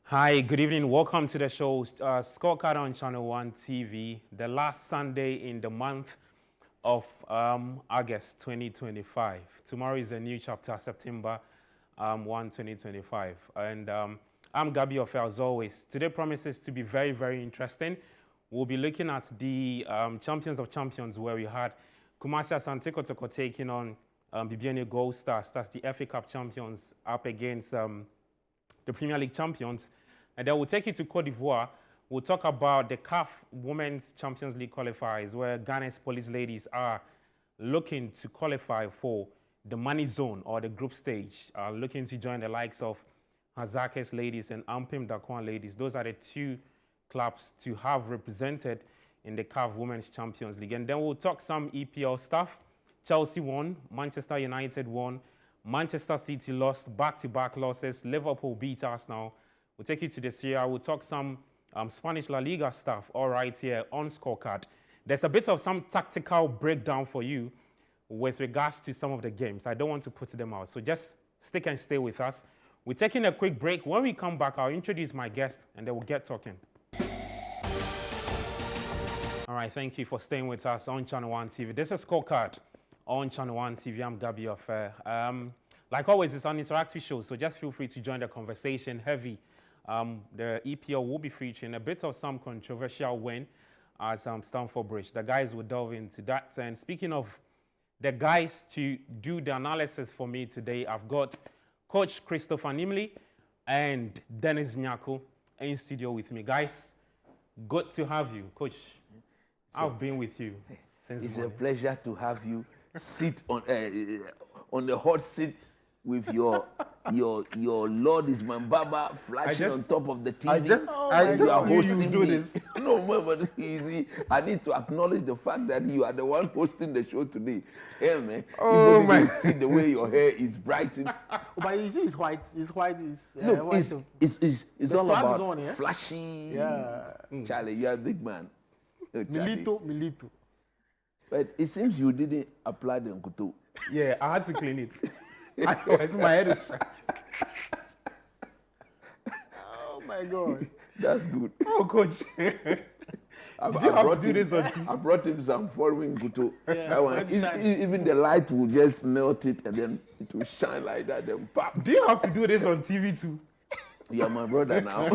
Hi, good evening. Welcome to the show, Scorecard on Channel 1 TV, the last Sunday in the month of August 2025. Tomorrow is a new chapter, September 1, 2025. And I'm Gabi Ofe, as always. Today promises to be very, very interesting. We'll be looking at the Champions of Champions, where we had Kumasi Asante Kotoko taking on Bibiani Gold Stars. That's the FA Cup champions up against the Premier League champions. And then we'll take you to Cote d'Ivoire. We'll talk about the CAF Women's Champions League qualifiers, where Ghana's police ladies are looking to qualify for the money zone or the group stage, looking to join the likes of Hazakes ladies and Ampim Dakwan ladies. Those are the two clubs to have represented in the CAF Women's Champions League. And then we'll talk some EPL stuff. Chelsea won, Manchester United won, Manchester City lost, back-to-back losses. Liverpool beat Arsenal. We'll take you to the Serie A. We'll talk some Spanish La Liga stuff all right here on Scorecard. There's a bit of some tactical breakdown for you with regards to some of the games. I don't want to put them out, so just stick and stay with us. We're taking a quick break. When we come back, I'll introduce my guest, and then we'll get talking. All right, thank you for staying with us on Channel 1 TV. This is Scorecard on Channel 1 TV. I'm Gabi Ofe. Like always, it's an interactive show, so just feel free to join the conversation heavy. The EPL will be featuring a bit of some controversial win at Stamford Bridge. The guys will delve into that. And speaking of the guys to do the analysis for me today, I've got Coach Christopher Nimley and Dennis Nyako in studio with me. Guys, good to have you. Coach, I've been with you since It's morning. a pleasure to have you sit on the hot seat with your Lord is my Baba flashing on top of the TV. I just you are knew you hosting would do me. this. No, but easy. I need to acknowledge the fact that you are the one hosting the show today. Yeah, man. Oh, If my. you see the way your hair is brightened. But you see, it's white. It's white. No, white. it's The all strap about is on, yeah? flashy. Yeah. Charlie, you're a big man. Oh, Charlie. Milito. But it seems you didn't apply the Nkutu. Yeah, I had to clean it. It's my head. Oh my God. That's good. Oh, Coach. I Did you have brought to do him- this on TV? I brought him some foreign Nkutu. Yeah, That one, let it shine. even the light will just melt it and then it will shine like that. Then pop. Do you have to do this on TV too? You are my brother now.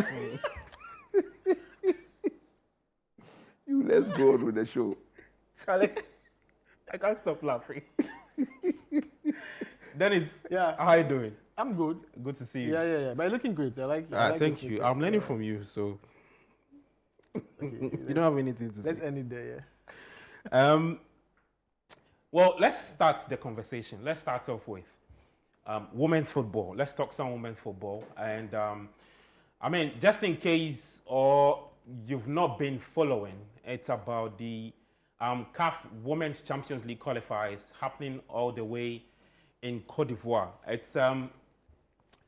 You let's go on with the show. Charlie, I can't stop laughing. Dennis, Yeah. how you doing? I'm good. Good to see you. Yeah. But you're looking great. I like. I like Thank this you. look. I'm learning from you, so you don't have anything to say. Let's end it there. Yeah. Well, let's start the conversation. Let's start off with women's football. Let's talk some women's football. And I mean, just in case or you've not been following, it's about the CAF Women's Champions League qualifiers happening all the way in Cote d'Ivoire. It's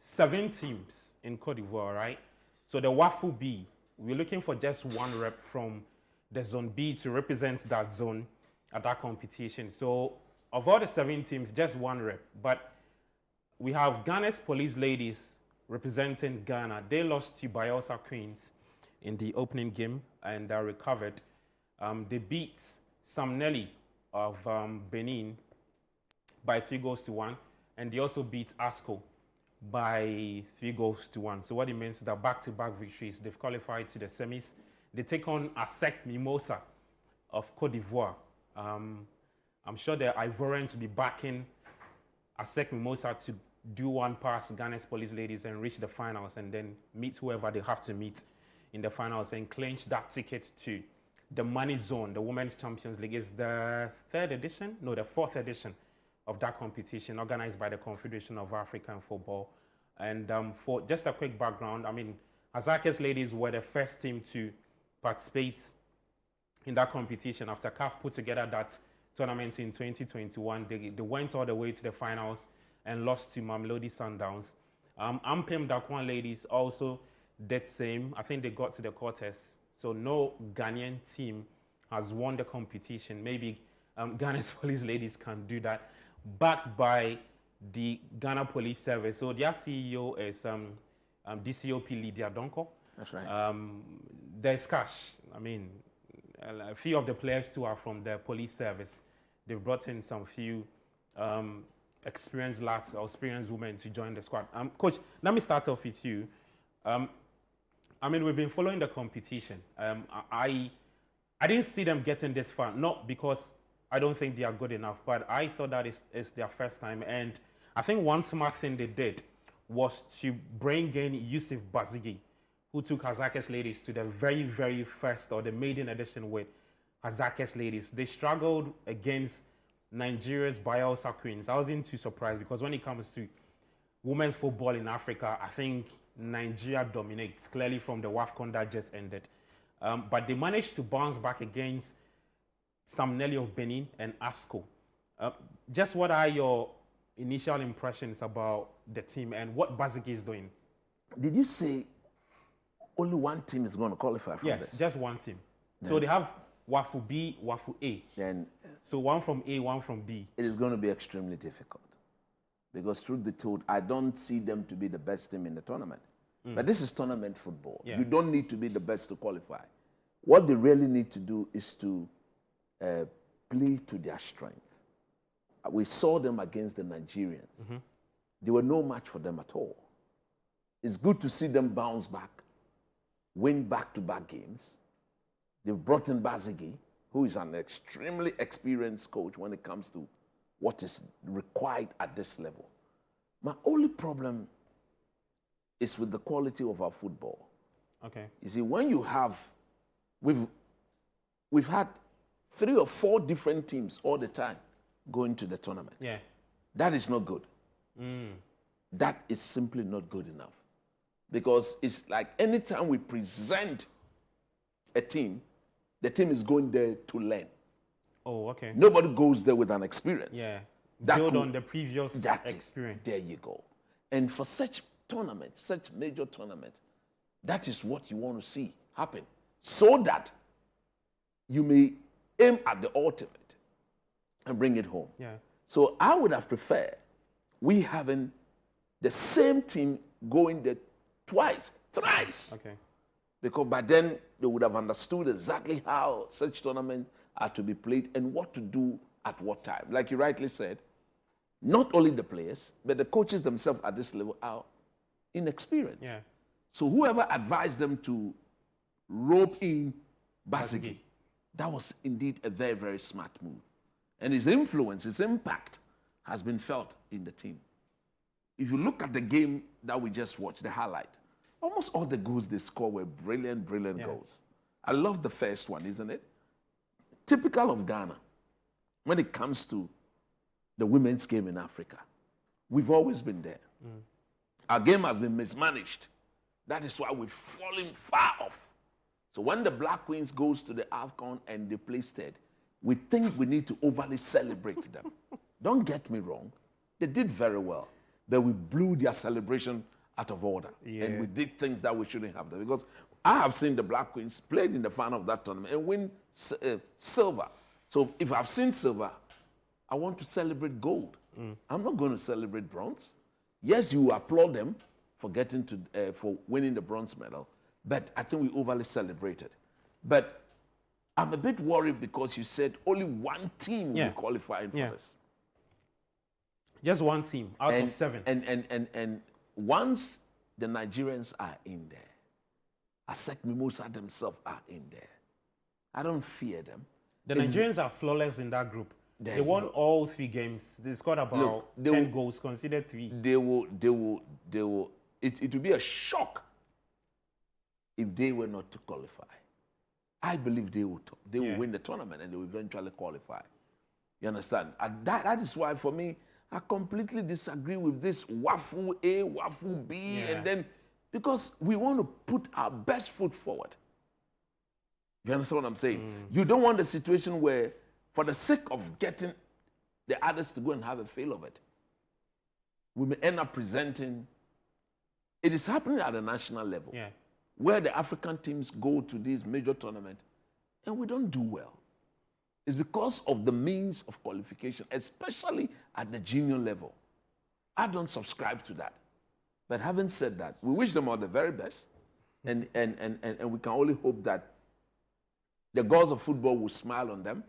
7 teams in Cote d'Ivoire, right? So the Wafu B, we're looking for just one rep from the Zone B to represent that zone at that competition. So of all the 7 teams, just one rep. But we have Ghana's police ladies representing Ghana. They lost to Bayelsa Queens in the opening game and they recovered. They beat Sam Nelly of Benin by 3-1, and they also beat ASCO by 3-1. So what it means is that back-to-back victories, they've qualified to the semis. They take on ASEC Mimosa of Cote d'Ivoire. I'm sure the Ivorians will be backing ASEC Mimosa to do one past Ghana's police ladies and reach the finals and then meet whoever they have to meet in the finals and clinch that ticket to the money zone. The Women's Champions League is the 4th edition of that competition, organized by the Confederation of African Football. And for just a quick background, I mean, Azake's ladies were the first team to participate in that competition after CAF put together that tournament in 2021. They went all the way to the finals and lost to Mamelodi Sundowns. Ampem Dakwan ladies also did same. I think they got to the quarters. So no Ghanaian team has won the competition. Maybe Ghana's police ladies can do that. Backed by the Ghana Police Service. So their CEO is DCOP Lydia Donko. That's right. There's cash. I mean, a few of the players too are from the police service. They've brought in some few experienced lads or experienced women to join the squad. Coach, let me start off with you. I mean, we've been following the competition. I didn't see them getting this far, not because I don't think they are good enough, but I thought that it's their first time. And I think one smart thing they did was to bring in Yusuf Bazigi, who took Hazakes Ladies to the very, very first or the maiden edition with Hazakes Ladies. They struggled against Nigeria's Bayelsa Queens. I wasn't too surprised because when it comes to women's football in Africa, I think Nigeria dominates clearly from the WAFCON that just ended. But they managed to bounce back against Sam Nelly of Benin and ASCO. Just what are your initial impressions about the team and what Bazigi is doing? Did you say only one team is going to qualify from Yes, this? just one team. So they have WAFU B, WAFU A. Then So one from A, one from B. it is going to be extremely difficult. Because truth be told, I don't see them to be the best team in the tournament. But this is tournament football. Yeah. You don't need to be the best to qualify. What they really need to do is to play to their strength. We saw them against the Nigerians. They were no match for them at all. It's good to see them bounce back, win back-to-back games. They've brought in Bazigi, who is an extremely experienced coach when it comes to what is required at this level. My only problem is with the quality of our football. Okay. You see, when you have, we've had 3 or 4 different teams all the time going to the tournament. Yeah. That is not good. That is simply not good enough. Because it's like anytime we present a team, the team is going there to learn. Oh, okay. Nobody goes there with an experience. Yeah. That Build could- on the previous That- experience. There you go. And for such tournaments, such major tournaments, that is what you want to see happen. So that you may aim at the ultimate and bring it home. Yeah. So I would have preferred we having the same team going there twice, thrice. Okay. Because by then they would have understood exactly how such tournaments are to be played and what to do at what time. Like you rightly said, not only the players, but the coaches themselves at this level are inexperienced. Yeah. So whoever advised them to rope in Bazigi, that was indeed a very, very smart move. And his influence, his impact has been felt in the team. If you look at the game that we just watched, the highlight, almost all the goals they scored were brilliant, brilliant goals. I love the first one, isn't it? Typical of Ghana, when it comes to the women's game in Africa, we've always been there. Our game has been mismanaged. That is why we've fallen far off. So when the Black Queens goes to the AFCON and they play third, we think we need to overly celebrate them. Don't get me wrong. They did very well. But we blew their celebration out of order. Yeah. And we did things that we shouldn't have done. Because I have seen the Black Queens played in the final of that tournament and win silver. So if I've seen silver, I want to celebrate gold. I'm not going to celebrate bronze. Yes, you applaud them for getting to for winning the bronze medal, but I think we overly celebrated. But I'm a bit worried because you said only one team will qualify for this. Just one team out of 7. And once the Nigerians are in there, Asek Mimosa themselves are in there, I don't fear them. The Nigerians are flawless in that group. There They you won go. all 3 games. They scored about 10 goals, conceded 3. It would be a shock if they were not to qualify. I believe they will win the tournament and they will eventually qualify. You understand? And that is why, for me, I completely disagree with this WAFU A, WAFU B, and then, because we want to put our best foot forward. You understand what I'm saying? You don't want a situation where, for the sake of getting the others to go and have a feel of it, we may end up presenting. It is happening at the national level, where the African teams go to these major tournaments and we don't do well. It's because of the means of qualification, especially at the junior level. I don't subscribe to that. But having said that, we wish them all the very best. And we can only hope that the gods of football will smile on them.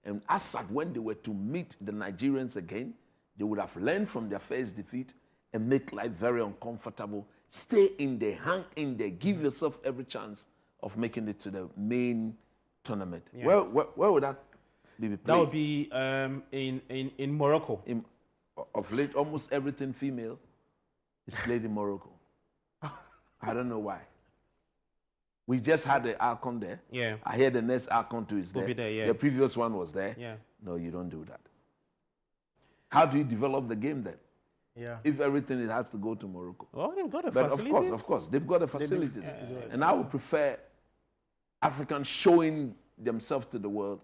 And as at when they were to meet the Nigerians again, they would have learned from their first defeat and make life very uncomfortable. Stay in there, hang in there, give yourself every chance of making it to the main tournament. Yeah. Where would that be played? That would be in Morocco. Of late, almost everything female is played in Morocco. I don't know why. We just had the Alcon there. Yeah. I hear the next Alcon too is Will there. be there, yeah. The previous one was there. Yeah. No, you don't do that. How do you develop the game then? Yeah. If everything has to go to Morocco. Well, they've got the But facilities. of course, they've got the facilities. to do it. And I would prefer Africans showing themselves to the world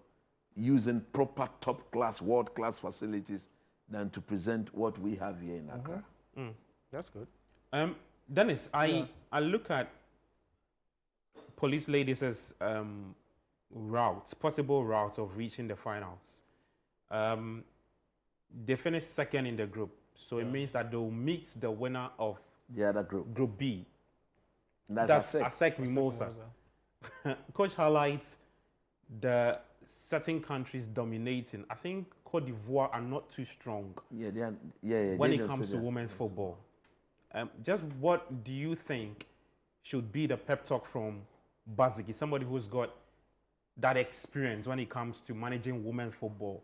using proper top-class, world-class facilities than to present what we have here in Accra. That's good. Dennis, I look at police ladies as possible routes of reaching the finals. They finished second in the group, so it means that they'll meet the winner of The other group. Group B. That's ASEC Mimosa. Coach highlights the certain countries dominating. I think Cote d'Ivoire are not too strong when it comes to women's football. Just what do you think should be the pep talk from Basigi, somebody who's got that experience when it comes to managing women's football,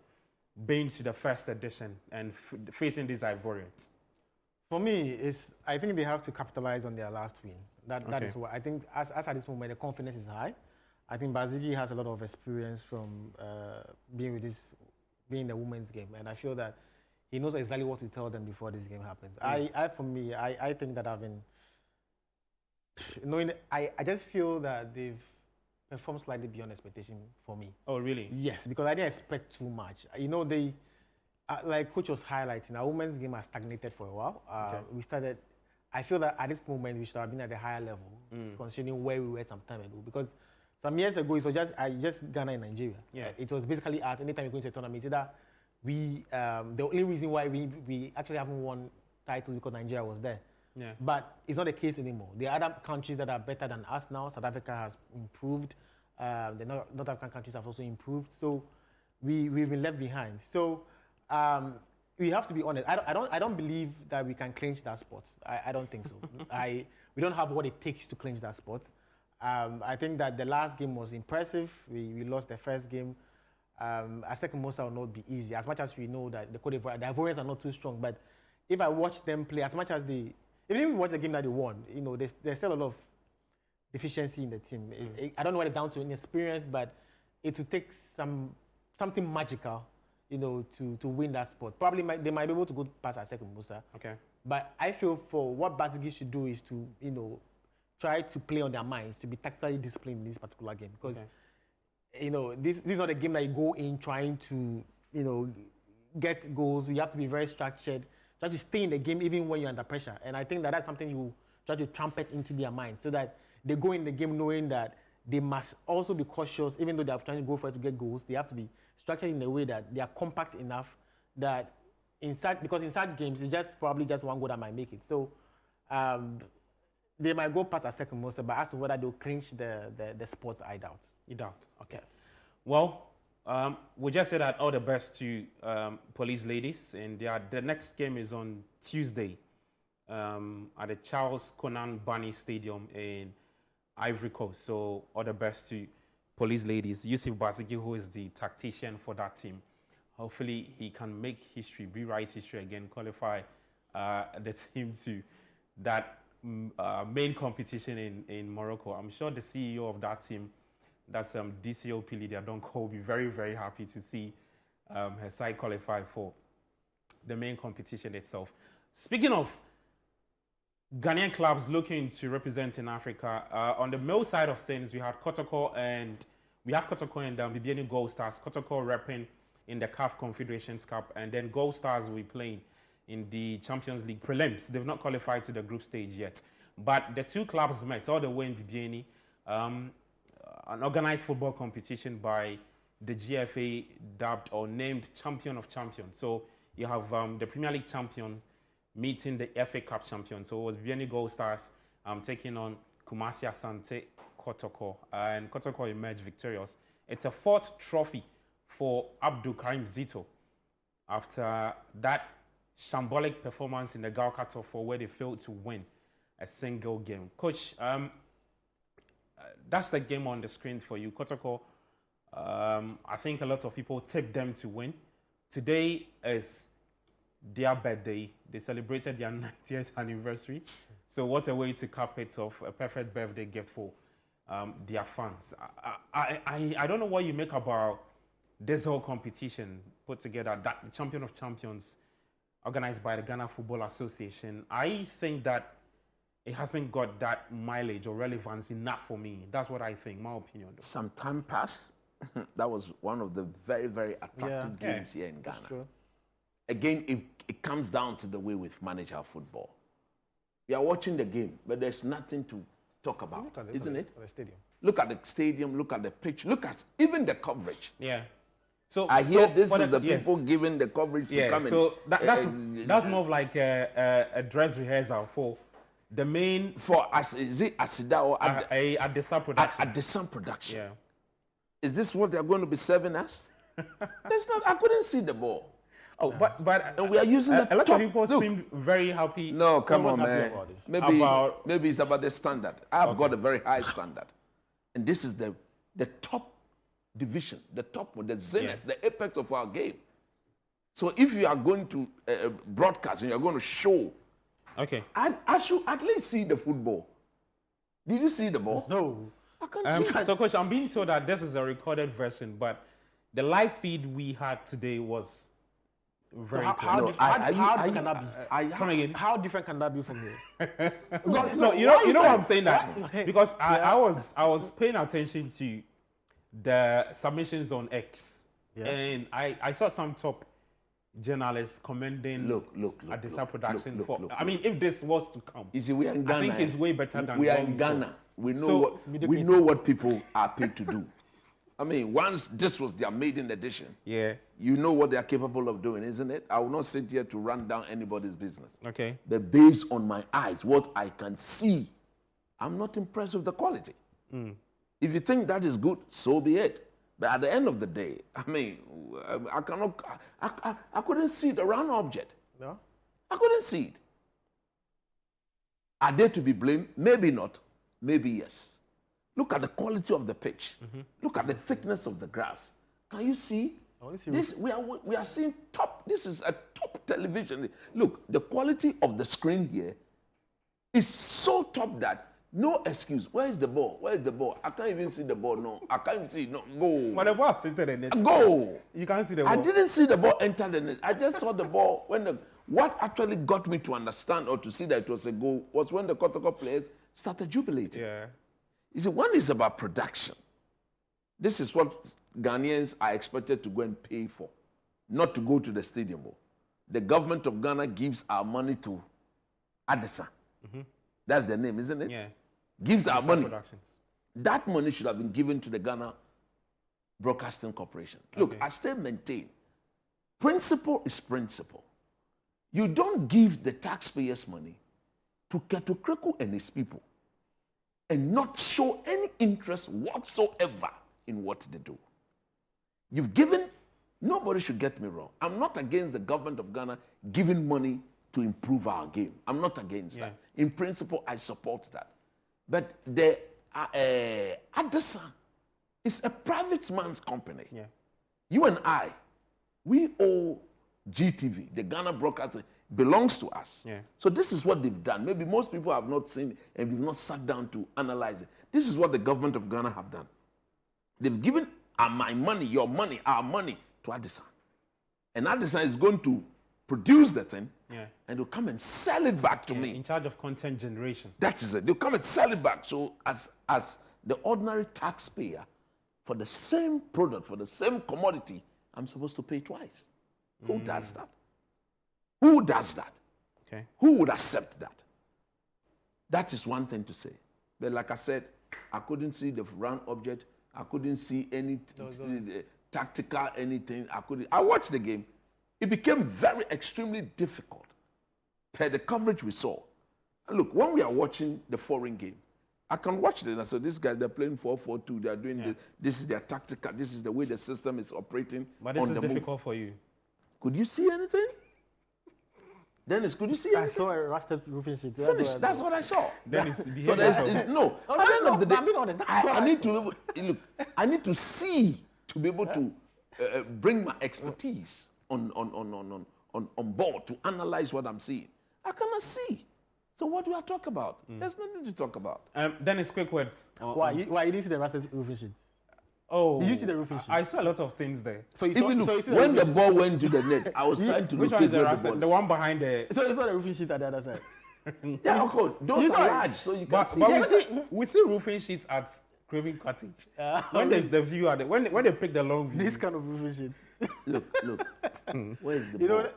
being to the first edition and facing these Ivorians? For me, I think they have to capitalize on their last win. That Okay. is what I think. As at this moment, the confidence is high. I think Basigi has a lot of experience from being in the women's game, and I feel that he knows exactly what to tell them before this game happens. I think that I've been knowing. I just feel that they've performed slightly beyond expectation for me. Oh, really? Yes, because I didn't expect too much. You know, they, like Coach was highlighting, our women's game has stagnated for a while. We started, I feel that at this moment we should have been at a higher level, considering where we were some time ago. Because some years ago, it was just Ghana and Nigeria. Yeah. It was basically us. Anytime we go into a tournament, it's either the only reason why we actually haven't won titles because Nigeria was there. Yeah. But it's not the case anymore. There are other countries that are better than us now. South Africa has improved. The North African countries have also improved. So we've been left behind. So we have to be honest. I don't believe that we can clinch that spot. I don't think so. We don't have what it takes to clinch that spot. I think that the last game was impressive. We lost the first game. ASEC Mimosa will not be easy. As much as we know that the Ivorians are not too strong, but if I watch them play, as much as even if we watch the game that they won, you know, there's still a lot of deficiency in the team. I don't know whether it's down to inexperience, but it will take something magical, you know, to win that spot. Probably they might be able to go past ASEC Mimosa. Okay. But I feel for what Basigi should do is to, you know, try to play on their minds, to be tactically disciplined in this particular game. Because, you know, this is not a game that you go in trying to, you know, get goals. You have to be very structured. Try to stay in the game even when you're under pressure. And I think that that's something you try to trumpet into their minds so that they go in the game knowing that they must also be cautious, even though they're trying to go for it to get goals. They have to be structured in a way that they are compact enough that because in such games, it's just probably just one goal that might make it. So they might go past ASEC Mimosa, but as to whether they'll clinch the spots, I doubt. You doubt? Okay. Well, we just said that all the best to police ladies, and the next game is on Tuesday at the Charles Konan Barney Stadium in Ivory Coast. So all the best to police ladies. Yusuf Basigi, who is the tactician for that team, hopefully he can make history, rewrite history again, qualify the team to that main competition in Morocco. I'm sure the CEO of that team, that's DCOP Lydia Donko, will be very, very happy to see her side qualify for the main competition itself. Speaking of Ghanaian clubs looking to represent in Africa, on the male side of things, we have Kotoko and Bibiani Gold Stars. Kotoko repping in the CAF Confederations Cup, and then Gold Stars will be playing in the Champions League prelims. They've not qualified to the group stage yet, but the two clubs met all the way in Bibiani. An organized football competition by the GFA dubbed or named Champion of Champions. So you have the Premier League champion meeting the FA Cup champion. So it was Bieni Gold Stars taking on Kumasi Asante Kotoko, and Kotoko emerged victorious. It's a fourth trophy for Abdul Karim Zito after that shambolic performance in the Galka Top 4 where they failed to win a single game. Coach, that's the game on the screen for you. Kotoko, I think a lot of people tipped them to win. Today is their birthday. They celebrated their 90th anniversary. So what a way to cap it off, a perfect birthday gift for their fans. I don't know what you make about this whole competition put together, that Champion of Champions organized by the Ghana Football Association. I think that it hasn't got that mileage or relevance enough for me. That's what I think, my opinion. Though. Some time passed. That was one of the very, very attractive games here in Ghana. True. Again, it comes down to the way we manage our football. You are watching the game, but there's nothing to talk about, isn't it? The stadium. Look at the stadium, look at the pitch, look at even the coverage. Yeah. So I hear so this for is the yes. people giving the coverage to come in. So that's more of like a dress rehearsal for the main For us, is it Asida or at the sub production. at the Sun production? Yeah. Is this what they're going to be serving us? There's not. I couldn't see the ball. Oh, but And we are using the a lot top. of people Look. seemed very happy. No, come on, Almost happy man. about this. Maybe it's about the standard. I've got a very high standard, and this is the top division, the top, the zenith, the apex of our game. So if you are going to broadcast and you are going to show, Okay. I should at least see the football. Did you see the ball? No. I can't see. So, Coach, I'm being told that this is a recorded version, but the live feed we had today was very clear. How different can that be? Come again. How different can that be from here? No, you know why I'm saying that? Because I was paying attention to the submissions on X, and I saw some top journalists commending Look, at the sub production look, for. look, I mean, if this was to come, You see, we are in Ghana. I think it's way better than we are what in we saw. Ghana. We know So, we know what people are paid to do. I mean, once this was their maiden edition, Yeah. you know what they are capable of doing, isn't it? I will not sit here to run down anybody's business. Okay. But based on my eyes, what I can see, I'm not impressed with the quality. If you think that is good, so be it. But at the end of the day, I mean, I couldn't see the round object. No. I couldn't see it. Are they to be blamed? Maybe not. Maybe yes. Look at the quality of the pitch. Look at the thickness of the grass. Can you see? only see This we are seeing top. This is a top television. Look, the quality of the screen here is so top that no excuse. Where is the ball? Where is the ball? I can't even see the ball. No, I can't even see. No, go. But the ball into the net. Go. You can't see the I ball. didn't see the ball enter the net. I just saw the ball when the. What actually got me to understand or to see that it was a goal was when the Kotoko players started jubilating. Yeah. You see, one is about production. This is what Ghanaians are expected to go and pay for, not to go to the stadium. The government of Ghana gives our money to Addison. That's the name, isn't it? Yeah. Gives our Sub money. Productions. That money should have been given to the Ghana Broadcasting Corporation. Look, Okay. I still maintain, principle is principle. You don't give the taxpayers' money to Ketu Kreku and his people and not show any interest whatsoever in what they do. You've given, nobody should get me wrong. I'm not against the government of Ghana giving money to improve our game. I'm not against that. In principle, I support that. But the Addison is a private man's company. Yeah. You and I, we owe GTV, the Ghana broadcaster, belongs to us. Yeah. So this is what they've done. Maybe most people have not seen and we've not sat down to analyze it. This is what the government of Ghana have done. They've given my money, your money, our money to Addison. And Addison is going to produce the thing and they'll come and sell it back to me. In charge of content generation. That is it. They'll come and sell it back. So as the ordinary taxpayer, for the same product, for the same commodity, I'm supposed to pay twice. Who does that? Who does that? Okay. Who would accept that? That is one thing to say. But like I said, I couldn't see the round object. I couldn't see any tactical anything. I watched the game. It became very extremely difficult per the coverage we saw. Look, when we are watching the foreign game, I can watch it and I say, these guys, they're playing 4-4-2, they're doing this is their tactical, this is the way the system is operating. But this on is the difficult for you. Could you see anything? Dennis, could you see anything? I saw a rusted roofing sheet. Finish. That's what I saw. Then So there's no. Oh, At the end of the day, I'm being honest. That's what I need to look. I need to see to be able to bring my expertise on board to analyze what I'm seeing. I cannot see. So what do I talk about? There's nothing to talk about. Dennis, quick words. Why you didn't see the rusted roofing sheet? Oh, Did you see the roofing sheet? I saw a lot of things there. So you saw, Even so look, you see when the roofing ball went to the net, I was trying to Which look one is the where rusted? The one behind the. sheet? So you saw the roofing sheet at the other side. Yeah, of course. Those You are saw it? large, so you can But, see. but we see roofing sheets at Craven Cottage. When there's the view at the, when they pick the long view. This kind of roofing sheet. Look. Where is the You ball? know,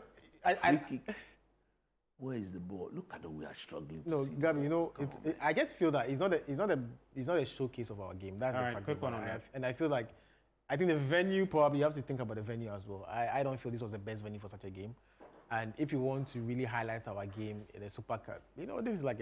Free I kick. Where is the ball? Look at the way we are struggling. to no, see. Gabby, you know, I just feel that it's not a showcase of our game. That's All the right, fact. quick one on I that. have, and I feel like, I think the venue, probably you have to think about the venue as well. I don't feel this was the best venue for such a game. And if you want to really highlight our game in the Super Cup, you know, this is like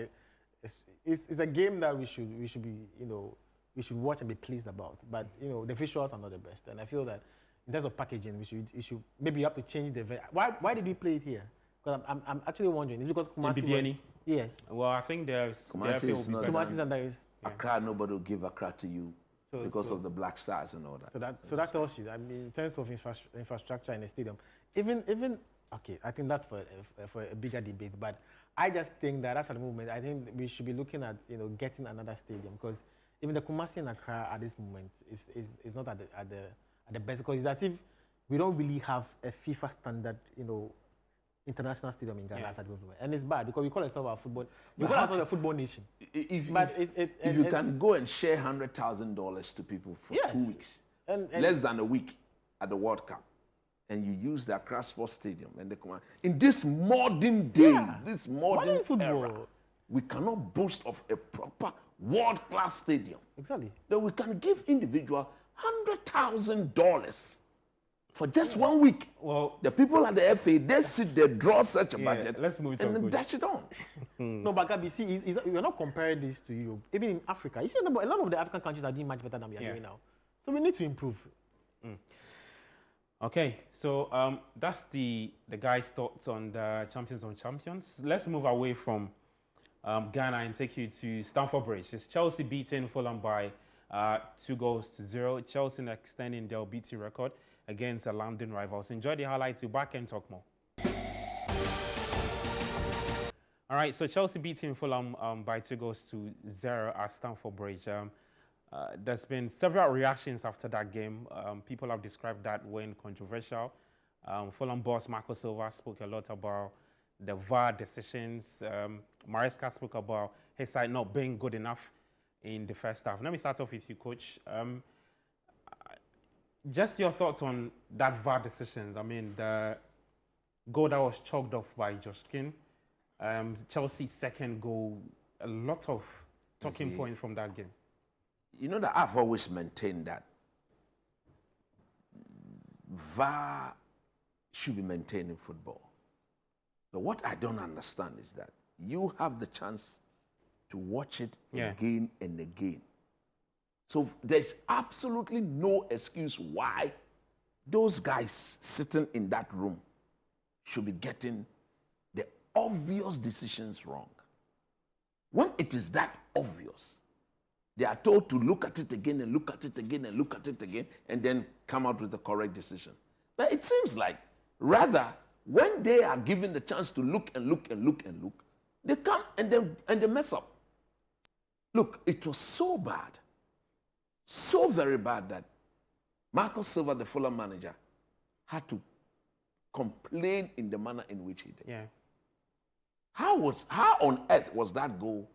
it's a game that we should be, you know, we should watch and be pleased about. But you know, the visuals are not the best. And I feel that in terms of packaging, we should maybe you have to change the venue. Why did we play it here? Because I'm actually wondering. Is it because Kumasi? BBNE? Yes. Well, I think there's Kumasi is not- Kumasi and there is. Accra, nobody will give Accra to you because of the Black Stars and all that. So that tells you. I mean, in terms of infrastructure in the stadium, even okay, I think that's for a bigger debate. But I just think that as a movement, I think we should be looking at getting another stadium because even the Kumasi and Accra at this moment is not at the best because it's as if we don't really have a FIFA standard international stadium in Ghana as at the moment, and it's bad because we call ourselves a football nation. If If you can go and share $100,000 to people for Yes. 2 weeks, and less than a week at the World Cup, and you use the Accra Sports Stadium and the command in this modern day, this modern football. era, we cannot boast of a proper world-class stadium. Exactly. That we can give individual $100,000 for just 1 week. Well, The people at the FA, they draw such a budget. let's move it on, and then coach. dash it on. No, but Gabi, see, we're not comparing this to Europe. Even in Africa, you see, a lot of the African countries are doing much better than we are doing now. So we need to improve. Okay, so that's the guys' thoughts on the champions on champions. Let's move away from Ghana and take you to Stamford Bridge. It's Chelsea beating Fulham by 2-0. Chelsea extending their beating record against the London rivals. Enjoy the highlights. We'll back and talk more. All right, so Chelsea beating Fulham by 2-0 at Stamford Bridge. There's been several reactions after that game. People have described that win controversial. Fulham boss Marco Silva spoke a lot about the VAR decisions. Maresca spoke about his side not being good enough in the first half. Let me start off with you, Coach. Just your thoughts on that VAR decisions. I mean, the goal that was chalked off by Josh King, Chelsea's second goal, a lot of talking points from that game. You know that I've always maintained that VAR should be maintained in football. But what I don't understand is that you have the chance to watch it again and again. So there's absolutely no excuse why those guys sitting in that room should be getting the obvious decisions wrong. When it is that obvious, they are told to look at it again and look at it again and look at it again and then come out with the correct decision. But it seems like rather when they are given the chance to look and look and look and look, they come and they mess up. Look, it was so bad, so very bad that Marco Silva, the Fulham manager, had to complain in the manner in which he did. Yeah. How on earth was that goal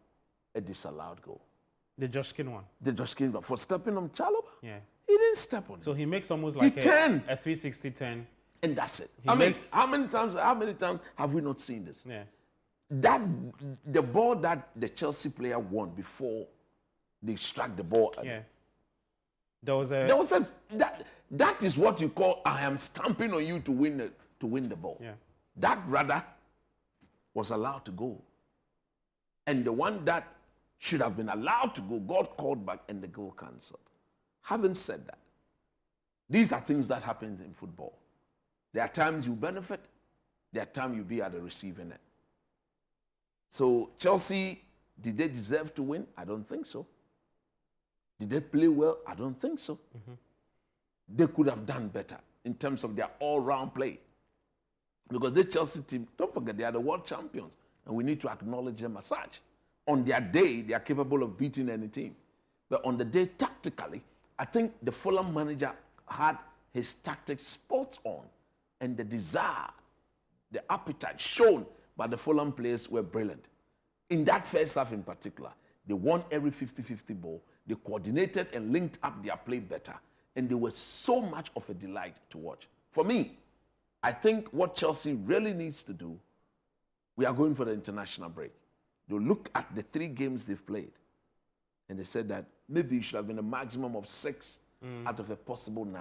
a disallowed goal? The Josh King one. The Josh King for stepping on Chalobah? Yeah. He didn't step on So him. he makes almost like a 360 10. And that's it. He I mean, makes- how many times have we not seen this? Yeah. That the ball that the Chelsea player won before they struck the ball. Yeah. There was a. That is what you call I am stamping on you to win the ball. Yeah. That rather was allowed to go. And the one that should have been allowed to go got called back and the goal cancelled. Having said that, these are things that happen in football. There are times you benefit, there are times you be at the receiving end. So Chelsea, did they deserve to win? I don't think so. Did they play well? I don't think so. They could have done better in terms of their all-round play. Because the Chelsea team, don't forget, they are the world champions. And we need to acknowledge them as such. On their day, they are capable of beating any team. But on the day, tactically, I think the Fulham manager had his tactics spot on. And the desire, the appetite shown by the Fulham players were brilliant. In that first half in particular, they won every 50-50 ball. They coordinated and linked up their play better. And they were so much of a delight to watch. For me, I think what Chelsea really needs to do, we are going for the international break. They'll look at the 3 games they've played. And they said that maybe it should have been a maximum of 6 out of a possible 9.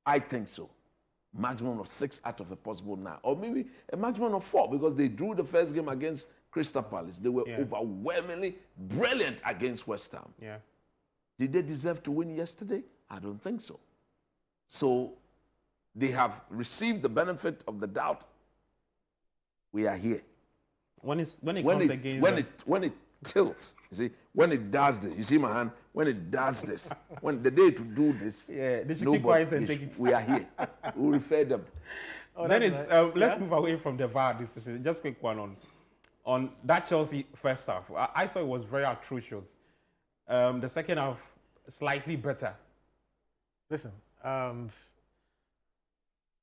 I think so. Maximum of 6 out of a possible 9. Or maybe a maximum of 4 because they drew the first game against Crystal Palace. They were overwhelmingly brilliant against West Ham. Yeah. Did they deserve to win yesterday? I don't think so. So they have received the benefit of the doubt. We are here. When it tilts, you see, when it does this, you see my hand, when it does this, when the day to do this, they should keep quiet and take it. We are here. We'll refer them. Let's move away from the VAR decision. Just quick one on that Chelsea first half. I thought it was very atrocious. The second half, slightly better. Listen,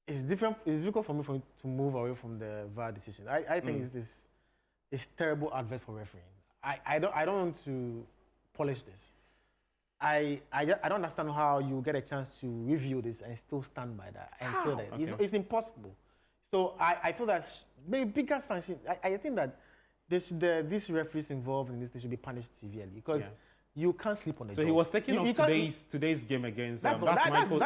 it's difficult for me to move away from the VAR decision. I think it's terrible advert for refereeing. I don't want to polish this. I don't understand how you get a chance to review this and still stand by that and feel that it's impossible. So I feel that maybe bigger sanction. I think that these referees involved in this, they should be punished severely because you can't sleep on the job. So he was taking off today's game against that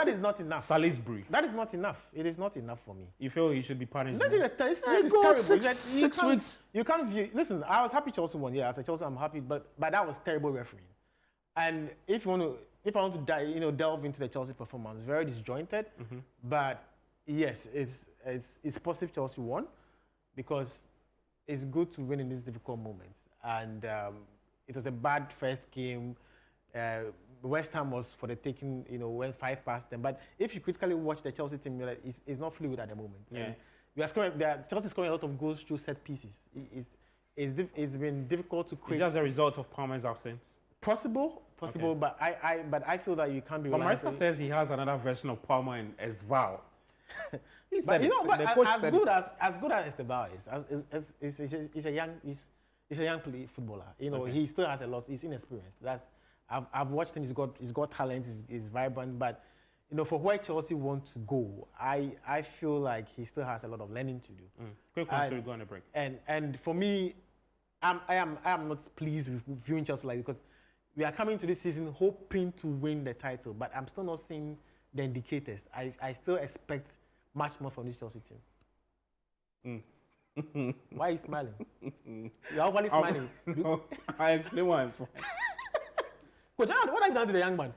is not enough. Salisbury. That is not enough. It is not enough for me. You feel he should be punished? This is terrible. 6 weeks. You can't view. Listen, I was happy Chelsea won. Yeah, as a Chelsea, I'm happy, but that was terrible refereeing. And if I want to delve into the Chelsea performance, very disjointed. But yes, it's positive Chelsea won because it's good to win in these difficult moments. And it was a bad first game. West Ham was for the taking, went 5 past them. But if you critically watch the Chelsea team, it's not fluid at the moment. Yeah. Chelsea scoring a lot of goals through set pieces. It's been difficult to create. Is that as a result of Palmer's absence? Possible, okay. But I feel that you can't be. But Mariska says he has another version of Palmer in Esval. He said as good as Esteban is, he's a young footballer. He still has a lot. He's inexperienced. I've watched him. He's got talent. He's vibrant. But for where Chelsea want to go, I feel like he still has a lot of learning to do. Quick one, so we go on a break. And for me, I am not pleased with viewing Chelsea like because we are coming to this season hoping to win the title, but I'm still not seeing the indicators. I still expect much more from this Chelsea team. Why are you smiling? You're overly smiling. I explain why. Coach, what have you done to the young man?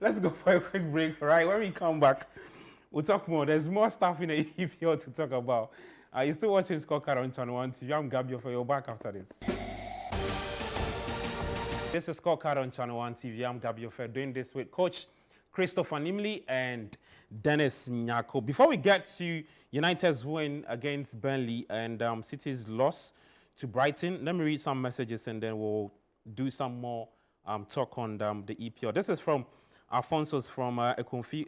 Let's go for a quick break, right? When we come back, we'll talk more. There's more stuff in the EPL to talk about. You're still watching Scorecard on Channel 1 TV. I'm Gabio for your back after this. This is Scorecard on Channel 1 TV. I'm Gabio Fair doing this with Coach Christopher Nimley and Dennis Nyako. Before we get to United's win against Burnley and City's loss to Brighton, let me read some messages and then we'll do some more talk on the EPL. This is from Alfonso's from Ekonfi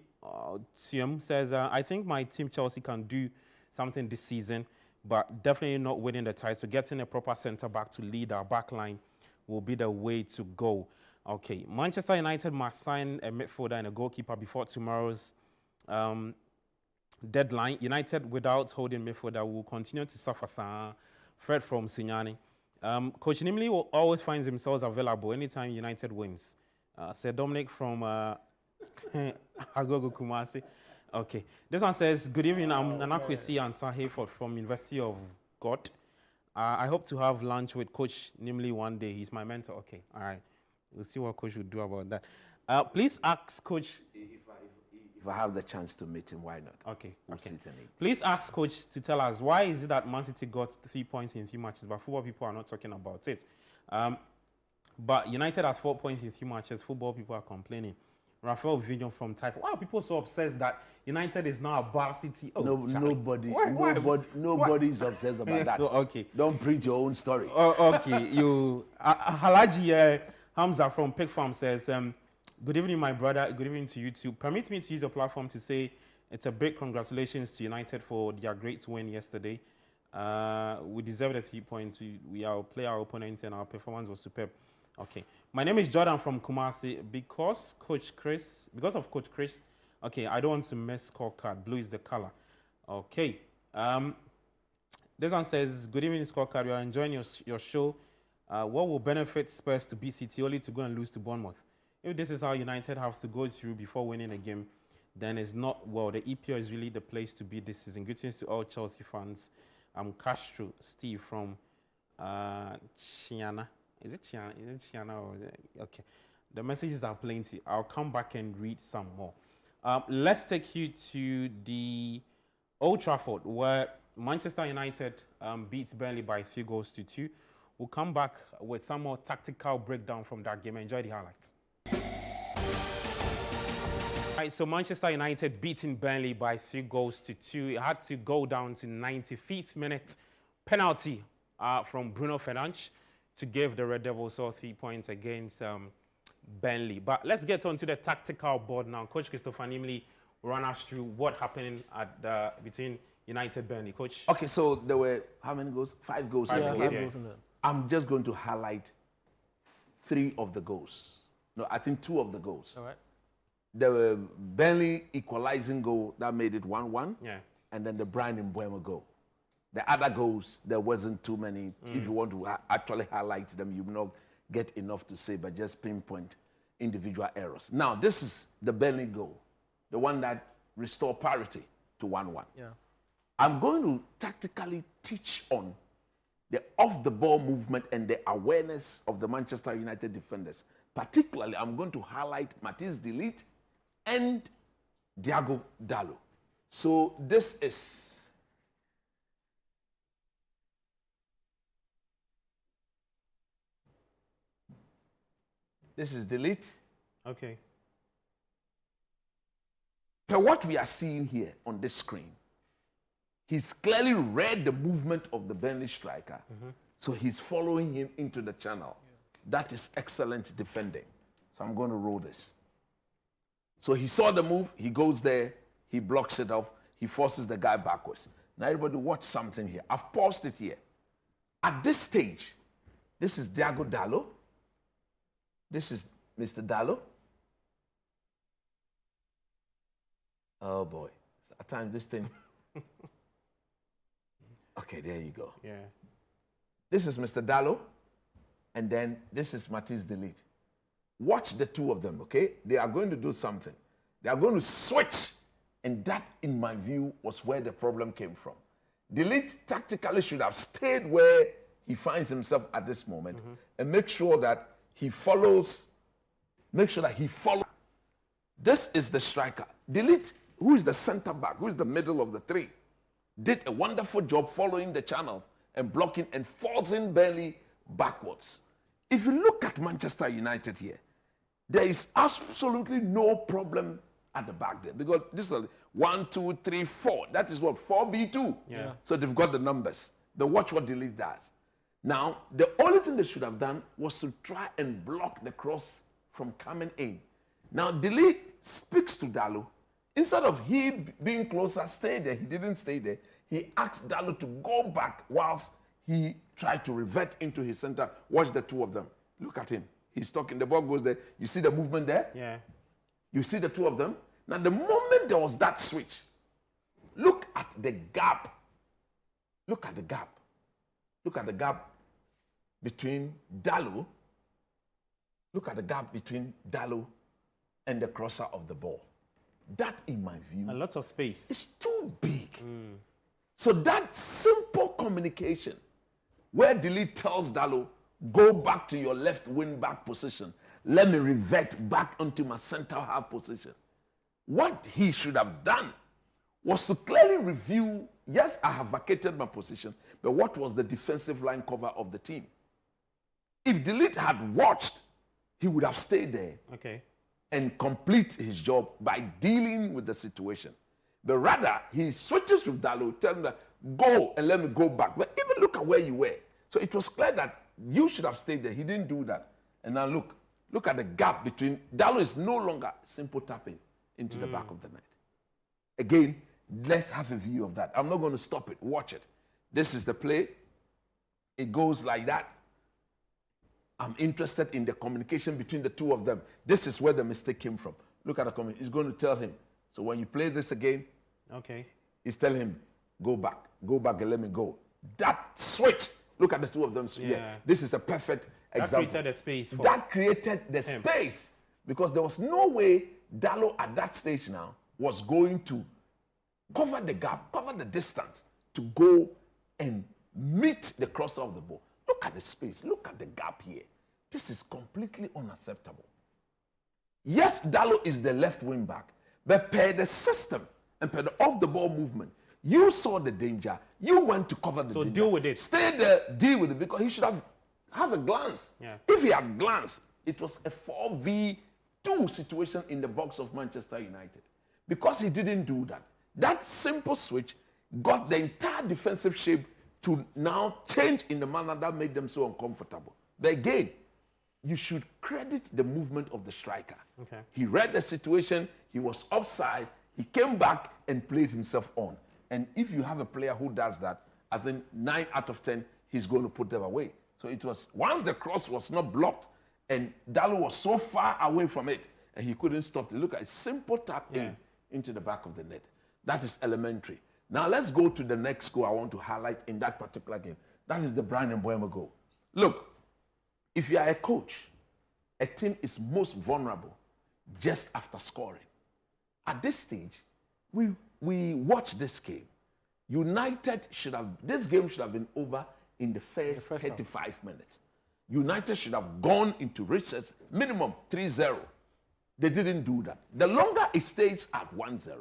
Tium. Says, I think my team Chelsea can do something this season, but definitely not winning the title. Getting a proper centre-back to lead our back line will be the way to go. Okay, Manchester United must sign a midfielder and a goalkeeper before tomorrow's deadline. United without holding midfielder will continue to suffer. Fred from Signani. Coach Nimley always finds himself available anytime United wins. Sir Dominic from Agogo Kumasi. Okay. This one says, good evening, I'm Nana Kwesi Anta Hayford from University of God. I hope to have lunch with Coach Nimley one day. He's my mentor. Okay, all right. We'll see what Coach will do about that. Please ask Coach. If I have the chance to meet him, why not? Okay, We'll okay. sit and eat. Please ask Coach to tell us why is it that Man City got 3 points in 3 matches, but football people are not talking about it. But United has 4 points in 3 matches. Football people are complaining. Rafael Vignon from Typhoon. Why are people so obsessed that United is now a bar city? Oh, No, Charlie. nobody is obsessed about that. No, okay. Don't preach your own story. Oh, okay. Halaji Hamza from Pig Farm says, good evening, my brother. Good evening to you too. Permit me to use your platform to say it's a big congratulations to United for their great win yesterday. We deserve the 3 points. We outplayed our opponent and our performance was superb. Okay. My name is Jordan from Kumasi. Because of Coach Chris, okay, I don't want to miss Scorecard. Blue is the color. Okay. This one says, good evening, Scorecard. We are enjoying your show. What will benefit Spurs to beat City only to go and lose to Bournemouth? If this is how United have to go through before winning a game, then it's not well. The EPL is really the place to be this season. Greetings to all Chelsea fans. I'm Castro Steve from Chiana. Is it Chiana or okay? The messages are plenty. I'll come back and read some more. Let's take you to the Old Trafford, where Manchester United beats Burnley by 3-2. We'll come back with some more tactical breakdown from that game. Enjoy the highlights. Right, so Manchester United beating Burnley by 3-2. It had to go down to 95th minute penalty from Bruno Fernandes to give the Red Devils all 3 points against Burnley. But let's get on to the tactical board now. Coach Christopher Nimley will run us through what happened between United and Burnley. Coach? Okay, so there were how many goals? 5 goals in the game. 5 goals in there. I'm just going to highlight 3 of the goals. No, I think 2 of the goals. All right. There were Burnley equalizing goal that made it 1-1. Yeah. And then the Brian Mbeumo goal. The other goals, there wasn't too many. If you want to actually highlight them, you will not get enough to say, but just pinpoint individual errors. Now, this is the Burnley goal, the one that restored parity to 1-1. Yeah. I'm going to tactically teach on the off-the-ball movement and the awareness of the Manchester United defenders. Particularly, I'm going to highlight Matthias de Ligt and Diogo Dalot. So this is de Ligt. Okay. Per what we are seeing here on this screen, he's clearly read the movement of the Burnley striker. So he's following him into the channel. That is excellent defending. So I'm going to roll this. So he saw the move, he goes there, he blocks it off, he forces the guy backwards. Now everybody watch something here. I've paused it here. At this stage, this is Diogo Dalot. This is Mr. Dalot. Oh boy. At times this thing. Okay, there you go. Yeah. This is Mr. Dalot. And then this is Matthias de Ligt. Watch the 2 of them, okay? They are going to do something. They are going to switch. And that, in my view, was where the problem came from. De Ligt tactically should have stayed where he finds himself at this moment and make sure that he follows. This is the striker. De Ligt, who is the center back, who is the middle of the 3, did a wonderful job following the channels and blocking and forcing Burnley backwards. If you look at Manchester United here, there is absolutely no problem at the back there because this is 1, 2, 3, 4. That is what 4v2. Yeah. So they've got the numbers. But watch what De Ligt does. Now the only thing they should have done was to try and block the cross from coming in. Now De Ligt speaks to Dalot. Instead of he being closer, stay there. He didn't stay there. He asked Dalot to go back whilst he tried to revert into his center. Watch the 2 of them. Look at him. He's talking. The ball goes there. You see the movement there? Yeah. You see the 2 of them? Now, the moment there was that switch, look at the gap. Look at the gap. Look at the gap between Dalot. Look at the gap between Dalot and the crosser of the ball. That, in my view, And lots of space. is too big. So that simple communication, where Delete tells Dalo, go back to your left wing back position. Let me revert back onto my center half position. What he should have done was to clearly review, yes, I have vacated my position, but what was the defensive line cover of the team? If Delete had watched, he would have stayed there Okay. and complete his job by dealing with the situation. But rather, he switches with Dalo, telling him that, go and let me go back. But even look at where you were. So it was clear that you should have stayed there. He didn't do that. And now look at the gap between, Dalo is no longer simple tapping into the back of the net. Again, let's have a view of that. I'm not going to stop it. Watch it. This is the play. It goes like that. I'm interested in the communication between the two of them. This is where the mistake came from. Look at the comment. He's going to tell him. So when you play this again, Okay. he's telling him, go back and let me go. That switch, look at the two of them. Yeah. This is the perfect example. That created a space for That created the him. space because there was no way Dalo at that stage now was going to cover the gap, cover the distance to go and meet the crosser of the ball. Look at the space. Look at the gap here. This is completely unacceptable. Yes, Dalo is the left wing back, but per the system and per the off-the-ball movement, you saw the danger. You went to cover the danger. So deal with it. Stay there, deal with it, because he should have a glance. Yeah. If he had glanced, it was a 4v2 situation in the box of Manchester United. Because he didn't do that, that simple switch got the entire defensive shape to now change in the manner that made them so uncomfortable. But again, you should credit the movement of the striker. Okay. He read the situation, he was offside, he came back and played himself on. And if you have a player who does that, I think 9 out of 10, he's going to put them away. So it was, once the cross was not blocked, and Dalo was so far away from it, and he couldn't stop it. Look at a simple tap into the back of the net. That is elementary. Now let's go to the next goal I want to highlight in that particular game. That is the Brian Mbeumo goal. Look, if you are a coach, a team is most vulnerable just after scoring. At this stage, we watch this game. This game should have been over in the first 35 minutes. United should have gone into recess, minimum 3-0. They didn't do that. The longer it stays at 1-0,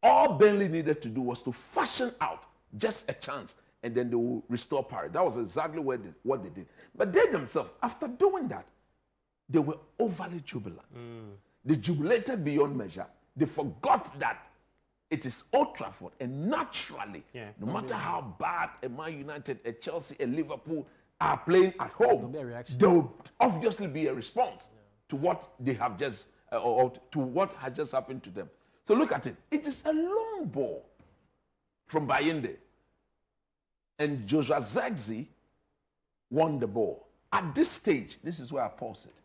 all Burnley needed to do was to fashion out just a chance, and then they will restore parity. That was exactly what they did. But they themselves, after doing that, they were overly jubilant. They jubilated beyond measure. They forgot that it is Old Trafford, and naturally, no matter how bad a Man United, a Chelsea, a Liverpool are playing at home, there will obviously be a response to what they have just, or to what has just happened to them. So look at it. It is a long ball from Bayende. And Joshua Zirkzee won the ball. At this stage, this is where I pause it.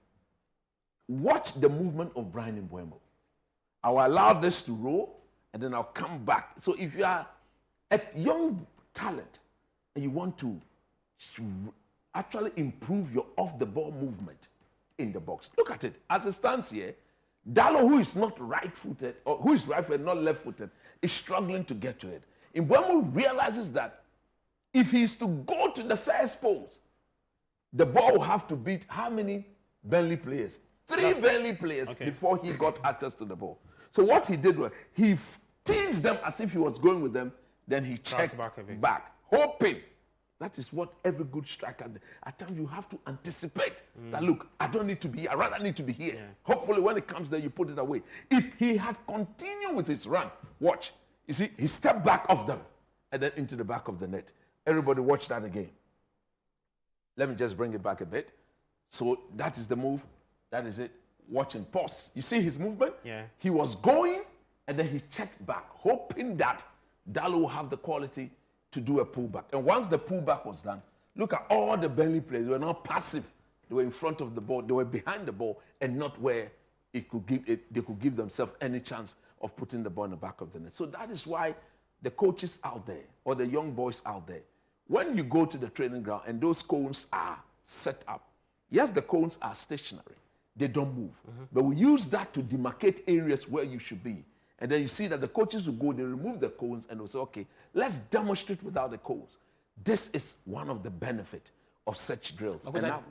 Watch the movement of Brian Mbeumo. I will allow this to roll, and then I'll come back. So if you are a young talent and you want to actually improve your off-the-ball movement in the box, look at it. As it stands here, Dalo, who is not right-footed, or who is right-footed, not left-footed, is struggling to get to it. Mbeumo realizes that if he is to go to the first post, the ball will have to beat how many Burnley players? 3 Burnley players before he got access to the ball. So what he did was he teased them as if he was going with them, then he checked back, hoping. That is what every good striker does. At times you have to anticipate that, look, I don't need to be here, I rather need to be here. Hopefully when it comes there, you put it away. If he had continued with his run, watch, you see, he stepped back off them and then into the back of the net. Everybody watch that again. Let me just bring it back a bit. So that is the move. That is it. Watch and pause. You see his movement? Yeah. He was going and then he checked back, hoping that Dalo will have the quality to do a pullback. And once the pullback was done, look at all the Burnley players. They were not passive. They were in front of the ball. They were behind the ball and not where they could give themselves any chance of putting the ball in the back of the net. So that is why the coaches out there or the young boys out there, when you go to the training ground and those cones are set up, yes, the cones are stationary. They don't move. But we use that to demarcate areas where you should be. And then you see that the coaches will go, they remove the cones and they'll say, okay, let's demonstrate without the cones. This is one of the benefits of such drills. Okay, And now,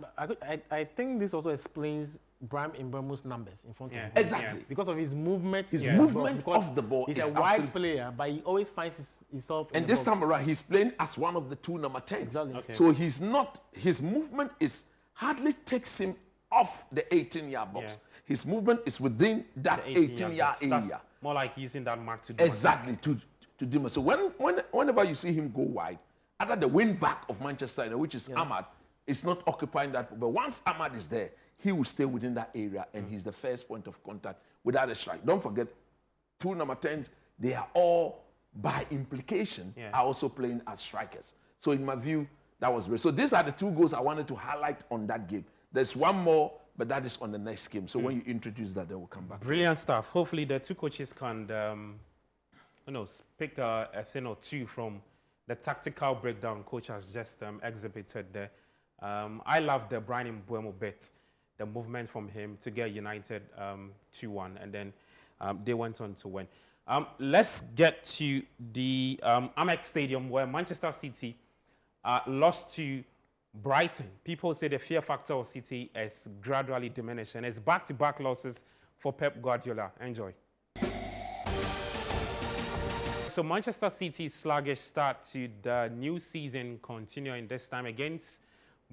I think this also explains Brahim Mbeumo's numbers in front of him. exactly. Because of his movement. His Yeah. movement Because off the ball he's is a wide absolute- player, but he always finds himself in And the this box. time around, he's playing as one of the two number 10s. Exactly. Okay. So he's not, his movement is hardly takes him off the 18-yard box. Yeah. His movement is within that 18-yard That's area. more like using that mark to do Exactly, to Dima. So whenever you see him go wide, either the wing back of Manchester United, which is Ahmad, is not occupying that. But once Ahmad is there, he will stay within that area, and he's the first point of contact without a strike. Don't forget, two number 10s, they are all, by implication, are also playing as strikers. So in my view, that was great. So these are the two goals I wanted to highlight on that game. There's one more, but that is on the next game. So when you introduce that, then we'll come back. Brilliant stuff. Hopefully the two coaches can, pick a thing or two from the tactical breakdown coach has just exhibited there. I love the Brahim Mbeumo bit, the movement from him to get United 2-1, and then they went on to win. Let's get to the Amex Stadium where Manchester City lost to Brighton. People say the fear factor of City is gradually diminishing. It's back-to-back losses for Pep Guardiola. Enjoy. So Manchester City's sluggish start to the new season continuing this time against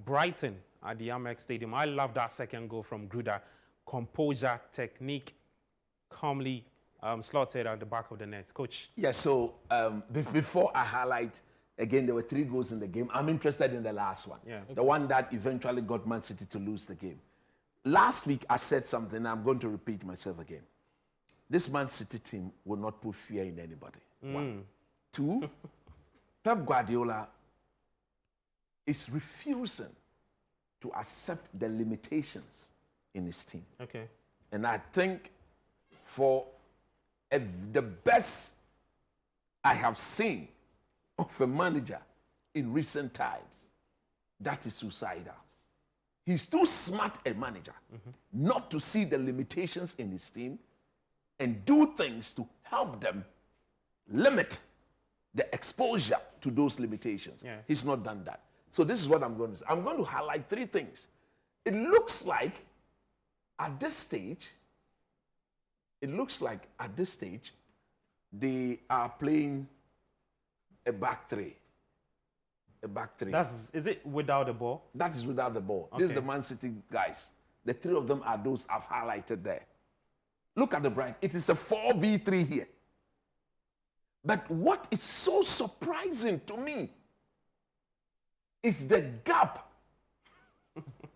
Brighton at the Amex Stadium. I love that second goal from Gruda. Composure, technique, calmly slotted at the back of the net. Coach. Yeah, so before I highlight, again, there were 3 goals in the game. I'm interested in the last one. Yeah. The one that eventually got Man City to lose the game. Last week, I said something. I'm going to repeat myself again. This Man City team will not put fear in anybody. 1. 2, Pep Guardiola is refusing to accept the limitations in his team. Okay. And I think for the best I have seen of a manager in recent times, that is suicidal. He's too smart a manager not to see the limitations in his team and do things to help them limit the exposure to those limitations. Yeah. He's not done that. So this is what I'm going to say. I'm going to highlight 3 things. It looks like at this stage, they are playing a back 3. A back 3. Is it without the ball? That is without the ball. This is Okay. the Man City guys. The 3 of them are those I've highlighted there. Look at the Brighton. It is a 4v3 here. But what is so surprising to me is the gap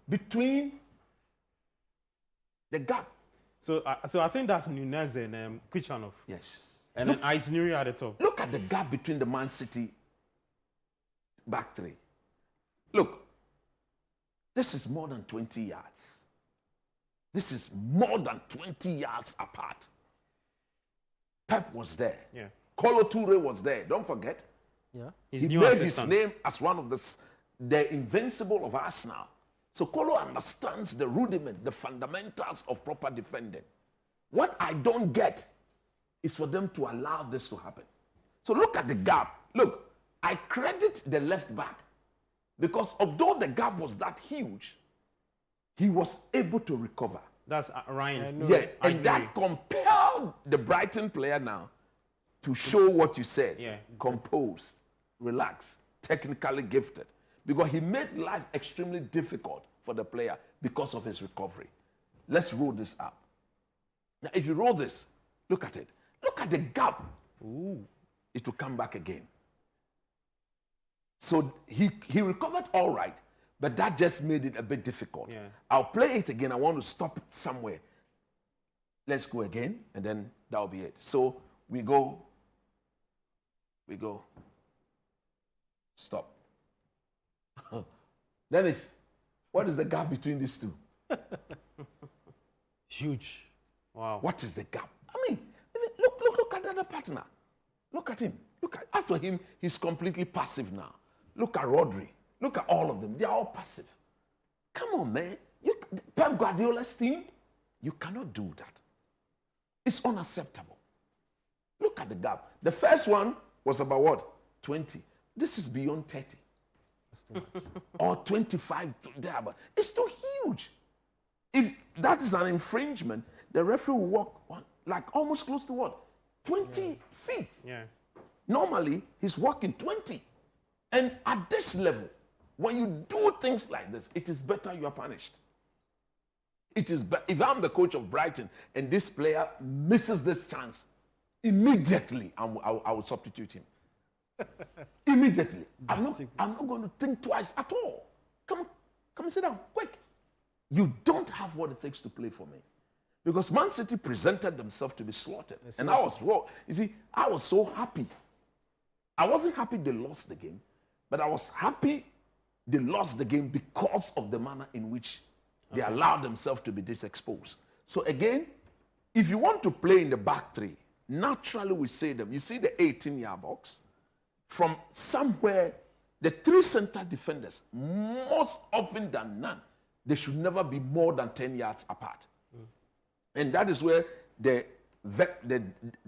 between the gap. So I think that's Nunez and Kuchanov. Yes. And then Ait Nuri at the top. Look at the gap between the Man City back 3. Look, this is more than 20 yards. This is more than 20 yards apart. Pep was there. Yeah. Kolo Toure was there. Don't forget. Yeah. His He new made assistant. his name as one of the invincible of Arsenal. So Kolo understands the rudiment, the fundamentals of proper defending. What I don't get is for them to allow this to happen. So look at the gap. Look, I credit the left back because although the gap was that huge, he was able to recover. That's Ryan. Yeah, I and that agree. compelled the Brighton player now to show what you said. Yeah. Composed, relaxed, technically gifted. Because he made life extremely difficult for the player because of his recovery. Let's roll this up. Now, if you roll this, look at it. Look at the gap. Ooh. It will come back again. So he recovered all right, but that just made it a bit difficult. Yeah. I'll play it again. I want to stop it somewhere. Let's go again, and then that'll be it. So we go, stop. Then what is the gap between these two? Huge. Wow. What is the gap? I mean, look at the other partner. Look at him. As for him, he's completely passive now. Look at Rodri. Look at all of them. They're all passive. Come on, man. Pep Guardiola's team, you cannot do that. It's unacceptable. Look at the gap. The first one was about what? 20. This is beyond 30. That's too much. Or 25 there, but it's too huge. If that is an infringement, the referee will walk on, like almost close to what? 20 feet. Yeah. Normally, he's walking 20. And at this level, when you do things like this, it is better you are punished. It is if I'm the coach of Brighton and this player misses this chance, immediately I will substitute him. Immediately. I'm not going to think twice at all. Come and sit down, quick. You don't have what it takes to play for me. Because Man City presented themselves to be slaughtered. And I was raw. You see, I was so happy. I wasn't happy they lost the game, but I was happy they lost the game because of the manner in which they allowed themselves to be this exposed. So again, if you want to play in the back three, naturally we say them. You see the 18-yard box? From somewhere, the three center defenders, most often than none, they should never be more than 10 yards apart. And that is where the